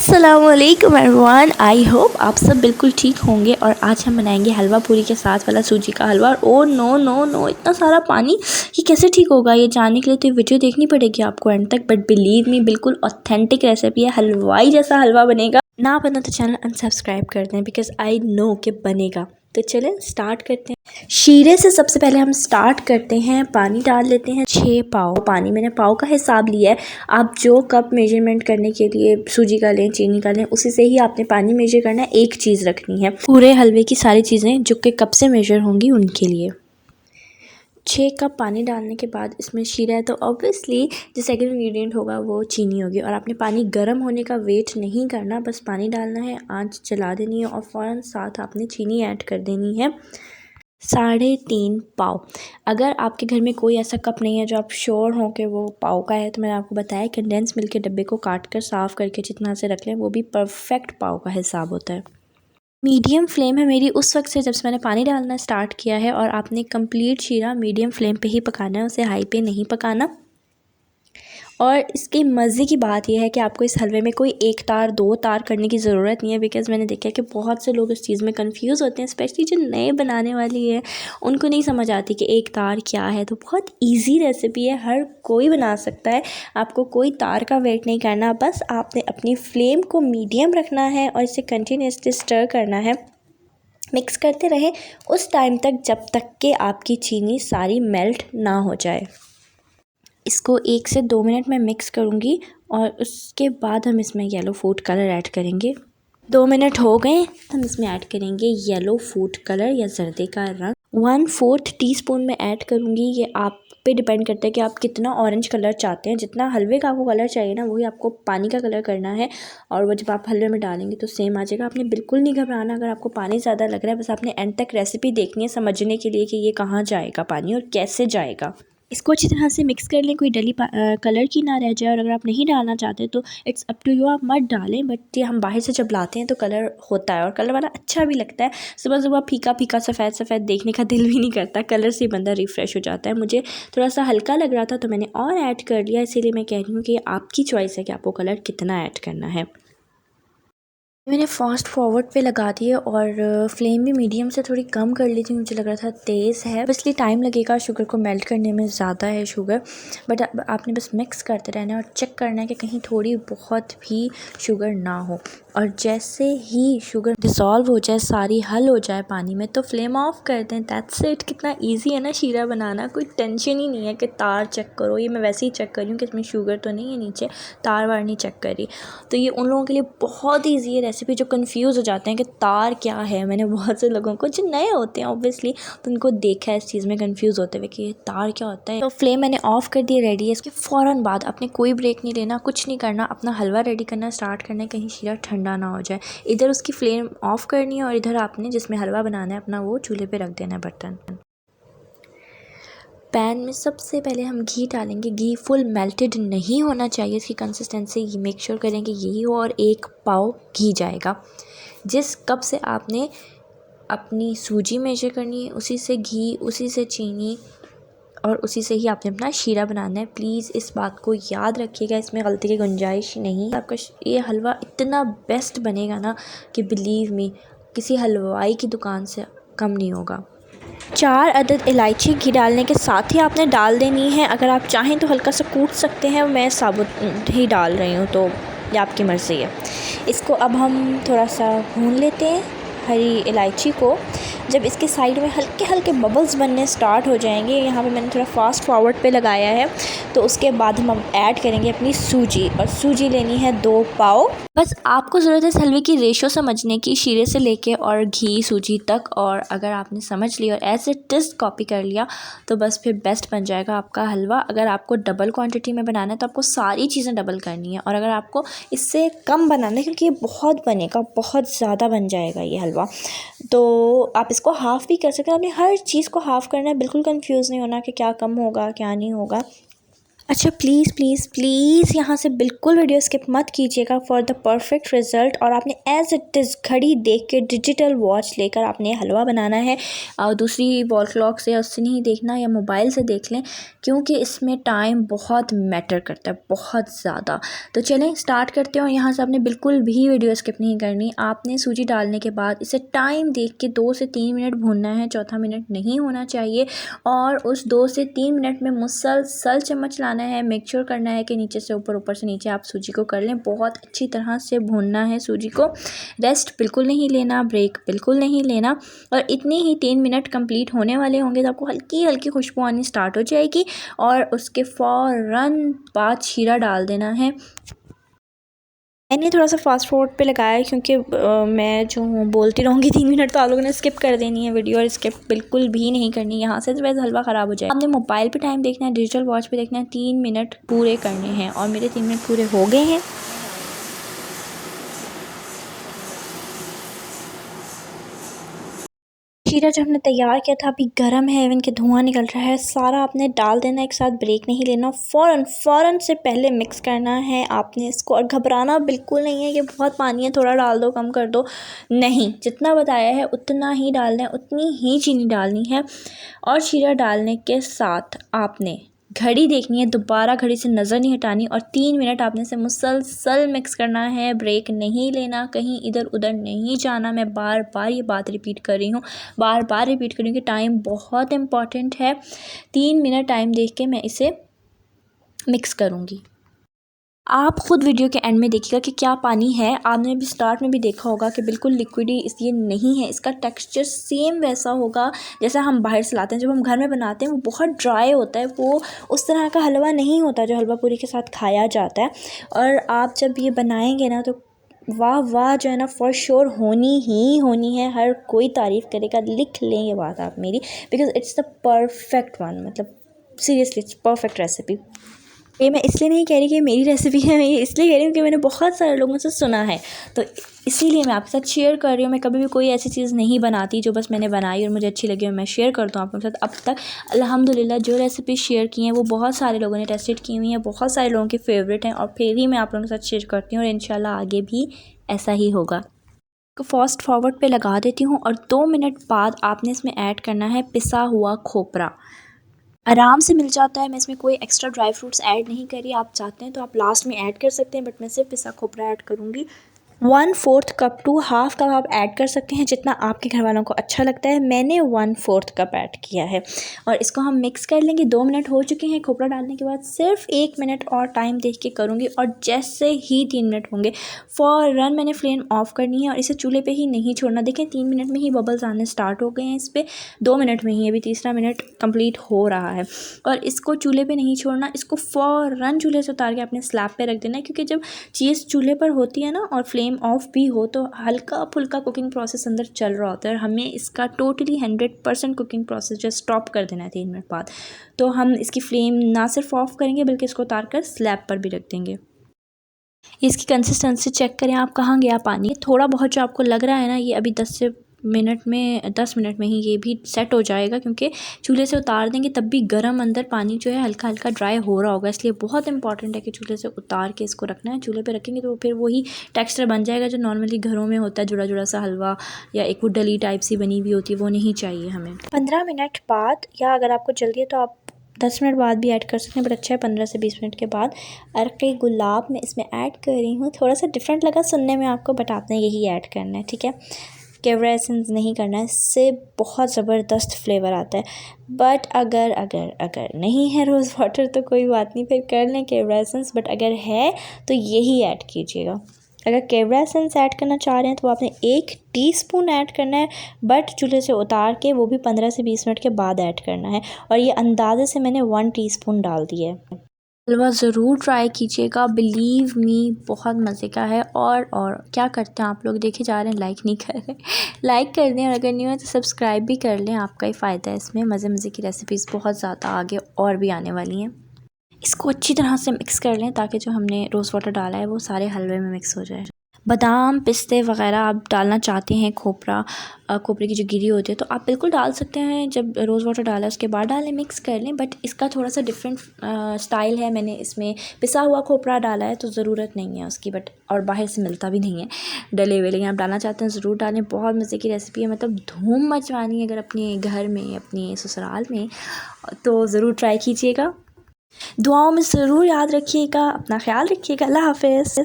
अस्सलामुअलैकुम everyone, I hope आप सब बिल्कुल ठीक होंगे। और आज हम बनाएंगे हलवा पूरी के साथ वाला सूजी का हलवा। और ओ नो नो नो, इतना सारा पानी, ये कैसे ठीक होगा? ये जानने के लिए तो वीडियो देखनी पड़ेगी आपको एंड तक। बट बिलीव मी, बिल्कुल ऑथेंटिक रेसिपी है, हलवाई जैसा हलवा बनेगा। ना बना तो चैनल अनसब्सक्राइब कर दें, बिकॉज आई नो कि बनेगा। तो चलें स्टार्ट करते हैं। शीरे से सबसे पहले हम स्टार्ट करते हैं। पानी डाल लेते हैं 6 पाव पानी। मैंने पाव का हिसाब लिया है। आप जो कप मेजरमेंट करने के लिए सूजी का लें, चीनी का लें, उसी से ही आपने पानी मेजर करना है। एक चीज़ रखनी है, पूरे हलवे की सारी चीज़ें जो कि कप से मेजर होंगी उनके लिए। 6 कप पानी डालने के बाद इसमें शीरा है, तो ऑब्वियसली जो सेकंड इंग्रेडिएंट होगा वो चीनी होगी। और आपने पानी गर्म होने का वेट नहीं करना, बस पानी डालना है, आंच जला देनी है और फ़ौरन साथ आपने चीनी ऐड कर देनी है। 3.5 पाव। अगर आपके घर में कोई ऐसा कप नहीं है जो आप श्योर हों कि वो पाव का है, तो मैंने आपको बताया कंडेंस मिल्क के डब्बे को काट कर साफ़ करके जितना से रख लें, वो भी परफेक्ट पाव का हिसाब होता है। मीडियम फ्लेम है मेरी उस वक्त से जब से मैंने पानी डालना स्टार्ट किया है। और आपने कंप्लीट शीरा मीडियम फ्लेम पे ही पकाना है, उसे हाई पे नहीं पकाना। और इसके मज़े की बात यह है कि आपको इस हलवे में कोई एक तार, दो तार करने की ज़रूरत नहीं है। बिकॉज़ मैंने देखा है कि बहुत से लोग इस चीज़ में कंफ्यूज होते हैं, स्पेशली जो नए बनाने वाली है, उनको नहीं समझ आती कि एक तार क्या है। तो बहुत इजी रेसिपी है, हर कोई बना सकता है। आपको कोई तार का वेट नहीं करना, बस आपने अपनी फ्लेम को मीडियम रखना है और इसे कंटिन्यूसली स्टर करना है। मिक्स करते रहें उस टाइम तक जब तक कि आपकी चीनी सारी मेल्ट ना हो जाए। इसको 1 से 2 मिनट में मिक्स करूँगी और उसके बाद हम इसमें येलो फूड कलर ऐड करेंगे। 2 मिनट हो गए, हम इसमें ऐड करेंगे येलो फूड कलर या जर्दे का रंग। 1/4 टीस्पून में ऐड करूँगी। ये आप पे डिपेंड करता है कि आप कितना ऑरेंज कलर चाहते हैं। जितना हलवे का आपको कलर चाहिए ना, वही आपको पानी का कलर करना है। और वो जब आप हलवे में डालेंगे तो सेम आ जाएगा। आपने बिल्कुल नहीं घबराना अगर आपको पानी ज़्यादा लग रहा है। बस आपने एंड तक रेसिपी देखनी है समझने के लिए कि ये कहाँ जाएगा पानी और कैसे जाएगा। इसको अच्छी तरह से मिक्स कर लें, कोई डली कलर की ना रह जाए। और अगर आप नहीं डालना चाहते तो इट्स अप टू यू, आप मत डालें। बट ये हम बाहर से जब लाते हैं तो कलर होता है और कलर वाला अच्छा भी लगता है। सुबह सुबह फीका फीका सफ़ेद सफ़ेद देखने का दिल भी नहीं करता, कलर से बंदा रिफ़्रेश हो जाता है। मुझे थोड़ा सा हल्का लग रहा था तो मैंने और ऐड कर लिया। इसीलिए मैं कह रही हूँ कि आपकी चॉइस है कि आपको कलर कितना ऐड करना है। मैंने फास्ट फॉरवर्ड पे लगा दिए और फ्लेम भी मीडियम से थोड़ी कम कर ली थी। मुझे लग रहा था तेज़ है, इसलिए टाइम लगेगा शुगर को मेल्ट करने में, ज़्यादा है शुगर। बट आपने बस मिक्स करते रहना है और चेक करना है कि कहीं थोड़ी बहुत भी शुगर ना हो। और जैसे ही शुगर डिज़ोल्व हो जाए, सारी हल हो जाए पानी में, तो फ्लेम ऑफ कर दें। That's it. कितना ईजी है ना शीरा बनाना, कोई टेंशन ही नहीं है कि तार चेक करो। ये मैं वैसे ही चेक कर रही हूँ कि इसमें शुगर तो नहीं है, नीचे तार वार नहीं चेक करी। तो ये उन लोगों के लिए बहुत ईजी है रेसिपी जो कंफ्यूज हो जाते हैं कि तार क्या है। मैंने बहुत से लोगों को जो नए होते हैं ऑब्वियसली, तो उनको देखा है इस चीज़ में कंफ्यूज होते हुए कि ये तार क्या होता है। तो फ्लेम मैंने ऑफ कर दिया, रेडी है। इसके फ़ौरन बाद अपने कोई ब्रेक नहीं लेना, कुछ नहीं करना, अपना हलवा रेडी करना स्टार्ट करना है, कहीं शीरा ठंडा ना हो जाए। इधर उसकी फ्लेम ऑफ करनी है और इधर आपने जिसमें हलवा बनाना है अपना, वो चूल्हे पे रख देना है बर्तन। पैन में सबसे पहले हम घी डालेंगे। घी फुल मेल्टेड नहीं होना चाहिए, इसकी कंसिस्टेंसी ये मेक श्योर करें कि यही हो। और 1 पाव घी जाएगा। जिस कप से आपने अपनी सूजी मेजर करनी है, उसी से घी, उसी से चीनी और उसी से ही आपने अपना शीरा बनाना है। प्लीज़ इस बात को याद रखिएगा, इसमें गलती की गुंजाइश नहीं। आपका ये हलवा इतना बेस्ट बनेगा ना कि बिलीव मी, किसी हलवाई की दुकान से कम नहीं होगा। 4 अदद इलायची घी डालने के साथ ही आपने डाल देनी है। अगर आप चाहें तो हल्का सा कूट सकते हैं, मैं साबुत ही डाल रही हूँ, तो ये आपकी मर्ज़ी है। इसको अब हम थोड़ा सा भून लेते हैं हरी इलायची को। जब इसके साइड में हल्के हल्के बबल्स बनने स्टार्ट हो जाएंगे, यहाँ पे मैंने थोड़ा फास्ट फॉरवर्ड पे लगाया है, तो उसके बाद हम अब ऐड करेंगे अपनी सूजी। और सूजी लेनी है 2 पाव। बस आपको ज़रूरत है इस हलवे की रेशो समझने की, शीरे से लेके और घी सूजी तक। और अगर आपने समझ लिया और एज इट इज़ कॉपी कर लिया, तो बस फिर बेस्ट बन जाएगा आपका हलवा। अगर आपको डबल क्वांटिटी में बनाना है तो आपको सारी चीज़ें डबल करनी है। और अगर आपको इससे कम बनाना है, क्योंकि ये बहुत बनेगा, बहुत ज़्यादा बन जाएगा ये हलवा, तो आप इसको हाफ़ भी कर सकते हैं। आपने हर चीज़ को हाफ़ करना है, बिल्कुल कंफ्यूज नहीं होना कि क्या कम होगा क्या नहीं होगा। अच्छा प्लीज़ प्लीज़ प्लीज़ यहाँ से बिल्कुल वीडियो स्किप मत कीजिएगा फॉर द परफेक्ट रिज़ल्ट। और आपने एज़ इट इज़ घड़ी देख के डिजिटल वॉच लेकर आपने हलवा बनाना है। दूसरी वॉल क्लॉक से उससे नहीं देखना, या मोबाइल से देख लें, क्योंकि इसमें टाइम बहुत मैटर करता है, बहुत ज़्यादा। तो चलें स्टार्ट करते हैं। और यहाँ से आपने बिल्कुल भी वीडियो स्किप नहीं करनी। आपने सूजी डालने के बाद इसे टाइम देख के 2 से 3 मिनट भूनना है, चौथा मिनट नहीं होना चाहिए। और उस 2 से 3 मिनट में मुसलसल चम्मच लाना है, मेक श्योर करना है कि नीचे से ऊपर, ऊपर से नीचे आप सूजी को कर लें। बहुत अच्छी तरह से भूनना है सूजी को, रेस्ट बिल्कुल नहीं लेना, ब्रेक बिल्कुल नहीं लेना। और इतने ही 3 मिनट कंप्लीट होने वाले होंगे तो आपको हल्की हल्की खुशबू आनी स्टार्ट हो जाएगी। और उसके फ़ौरन बाद शीरा डाल देना है। मैंने थोड़ा सा फास्ट फॉरवर्ड पे लगाया है, क्योंकि मैं जो हूँ बोलती रहूँगी 3 मिनट, तो आप लोगों ने स्किप कर देनी है वीडियो, और स्किप बिल्कुल भी नहीं करनी यहाँ से, तो वैसे हलवा ख़राब हो जाए। आपने मोबाइल पे टाइम देखना है, डिजिटल वॉच पे देखना है, 3 मिनट पूरे करने हैं। और मेरे 3 मिनट पूरे हो गए हैं। शीरा जो हमने तैयार किया था अभी गर्म है, इवन कि धुआं निकल रहा है। सारा आपने डाल देना एक साथ, ब्रेक नहीं लेना। फ़ौरन से पहले मिक्स करना है आपने इसको। और घबराना बिल्कुल नहीं है कि बहुत पानी है, थोड़ा डाल दो, कम कर दो, नहीं, जितना बताया है उतना ही डालना है, उतनी ही चीनी डालनी है। और शीरा डालने के साथ आपने घड़ी देखनी है, दोबारा घड़ी से नज़र नहीं हटानी। और 3 मिनट आपने से मुसलसल मिक्स करना है, ब्रेक नहीं लेना, कहीं इधर उधर नहीं जाना। मैं बार बार ये बात रिपीट कर रही हूँ, बार बार रिपीट कर रही हूँ कि टाइम बहुत इम्पॉर्टेंट है। 3 मिनट टाइम देख के मैं इसे मिक्स करूँगी। आप ख़ुद वीडियो के एंड में देखिएगा कि क्या पानी है। आपने भी स्टार्ट में भी देखा होगा कि बिल्कुल लिक्विडी इसलिए नहीं है, इसका टेक्सचर सेम वैसा होगा जैसा हम बाहर से लाते हैं। जब हम घर में बनाते हैं वो बहुत ड्राई होता है, वो उस तरह का हलवा नहीं होता जो हलवा पूरी के साथ खाया जाता है। और आप जब ये बनाएंगे ना तो वाह वाह जो है ना फॉर श्योर होनी ही होनी है। हर कोई तारीफ़ करेगा, लिख लें ये बात आप मेरी, because it's the perfect one, मतलब सीरियसली इट्स परफेक्ट रेसिपी। ये मैं इसलिए नहीं कह रही कि मेरी रेसिपी है, मैं ये इसलिए कह रही हूँ कि मैंने बहुत सारे लोगों से सुना है, तो इसीलिए मैं आपके साथ शेयर कर रही हूँ। मैं कभी भी कोई ऐसी चीज़ नहीं बनाती जो बस मैंने बनाई और मुझे अच्छी लगी और मैं शेयर करता हूँ आपके साथ। अब तक अल्हम्दुलिल्लाह जो रेसिपी शेयर की हैं वो बहुत सारे लोगों ने टेस्टेड की हुई हैं, बहुत सारे लोगों की फेवरेट हैं, और फिर ही मैं आप लोगों के साथ शेयर करती हूँ। और इंशाल्लाह आगे भी ऐसा ही होगा। तो फास्ट फॉरवर्ड पे लगा देती हूँ। और 2 मिनट बाद आपने इसमें ऐड करना है पिसा हुआ खोपरा। आराम से मिल जाता है, मैं इसमें कोई एक्स्ट्रा ड्राई फ्रूट्स ऐड नहीं करी। आप चाहते हैं तो आप लास्ट में ऐड कर सकते हैं, बट मैं सिर्फ पिसा खोपरा ऐड करूँगी। 1/4 कप टू हाफ़ कप आप ऐड कर सकते हैं, जितना आपके घर वालों को अच्छा लगता है। मैंने 1/4 कप ऐड किया है। और इसको हम मिक्स कर लेंगे। 2 मिनट हो चुके हैं खोपरा डालने के बाद, सिर्फ 1 मिनट और टाइम देख के करूँगी। और जैसे ही 3 मिनट होंगे फ़ौरन मैंने फ्लेम ऑफ़ करनी है और इसे चूल्हे पे ही नहीं छोड़ना। देखें 3 मिनट में ही बबल्स आने स्टार्ट हो गए हैं इस पर, 2 मिनट में ही, अभी तीसरा मिनट कंप्लीट हो रहा है। और इसको चूल्हे पे नहीं छोड़ना, इसको फ़ौरन चूल्हे से उतार के अपने स्लैब पे रख देना है, क्योंकि जब चीज़ चूल्हे पर होती है ना और फ्लेम ऑफ भी हो तो हल्का फुल्का कुकिंग प्रोसेस अंदर चल रहा होता है, और हमें इसका टोटली 100% कुकिंग प्रोसेस जो स्टॉप कर देना है 3 मिनट बाद। तो हम इसकी फ्लेम ना सिर्फ ऑफ करेंगे बल्कि इसको उतार कर स्लैब पर भी रख देंगे। इसकी कंसिस्टेंसी चेक करें आप, कहाँ गया पानी। थोड़ा बहुत जो आपको लग रहा है ना, ये अभी 10 मिनट में ही ये भी सेट हो जाएगा, क्योंकि चूल्हे से उतार देंगे तब भी गर्म अंदर पानी जो है हल्का हल्का ड्राई हो रहा होगा। इसलिए बहुत इंपॉर्टेंट है कि चूल्हे से उतार के इसको रखना है। चूल्हे पे रखेंगे तो फिर वही टेक्सचर बन जाएगा जो नॉर्मली घरों में होता है, जुड़ा जुड़ा सा हलवा, या एक वो डली टाइप सी बनी हुई होती है, वो नहीं चाहिए हमें। 15 मिनट बाद, या अगर आपको जल्दी है तो आप 10 मिनट बाद भी ऐड कर सकते हैं, बट अच्छा है 15 से 20 मिनट के बाद। अरक़े गुलाब मैं इसमें ऐड कर रही हूँ। थोड़ा सा डिफरेंट लगा सुनने में आपको, बट आपने यही ऐड करना है, ठीक है। केवड़ा एसेंस नहीं करना है, इससे बहुत ज़बरदस्त फ्लेवर आता है। बट अगर नहीं है रोज़ वाटर तो कोई बात नहीं, फिर कर लें केवड़ा एसेंस। बट अगर है तो यही ऐड कीजिएगा। अगर केवड़ा एसेंस ऐड करना चाह रहे हैं तो आपने 1 टीस्पून ऐड करना है, बट चूल्हे से उतार के वो भी 15 से 20 मिनट के बाद ऐड करना है। और ये अंदाज़े से मैंने 1 टीस्पून डाल दिया है। हलवा ज़रूर ट्राई कीजिएगा, बिलीव मी बहुत मज़े का है। और क्या करते हैं आप लोग, देखे जा रहे हैं लाइक नहीं कर रहे लाइक कर दें, और अगर नहीं हो तो सब्सक्राइब भी कर लें, आपका ही फ़ायदा है इसमें। मज़े की रेसिपीज़ बहुत ज़्यादा आगे और भी आने वाली हैं। इसको अच्छी तरह से मिक्स कर लें ताकि जो हमने रोज़ वाटर डाला है वो सारे हलवे में मिक्स हो जाए। बादाम पिस्ते वगैरह आप डालना चाहते हैं, खोपरे की जो गिरी होती है तो आप बिल्कुल डाल सकते हैं। जब रोज़ वाटर डाला उसके बाद डालें, मिक्स कर लें। बट इसका थोड़ा सा डिफरेंट स्टाइल है, मैंने इसमें पिसा हुआ खोपरा डाला है तो ज़रूरत नहीं है उसकी, बट और बाहर से मिलता भी नहीं है डले हुए। लेकिन आप डालना चाहते हैं ज़रूर डालें, बहुत मज़े की रेसिपी है, मतलब धूम मचवानी है अगर अपने घर में अपने ससुराल में, तो ज़रूर ट्राई कीजिएगा। दुआओं में ज़रूर याद रखिएगा, अपना ख्याल रखिएगा। अल्लाह हाफ़िज़।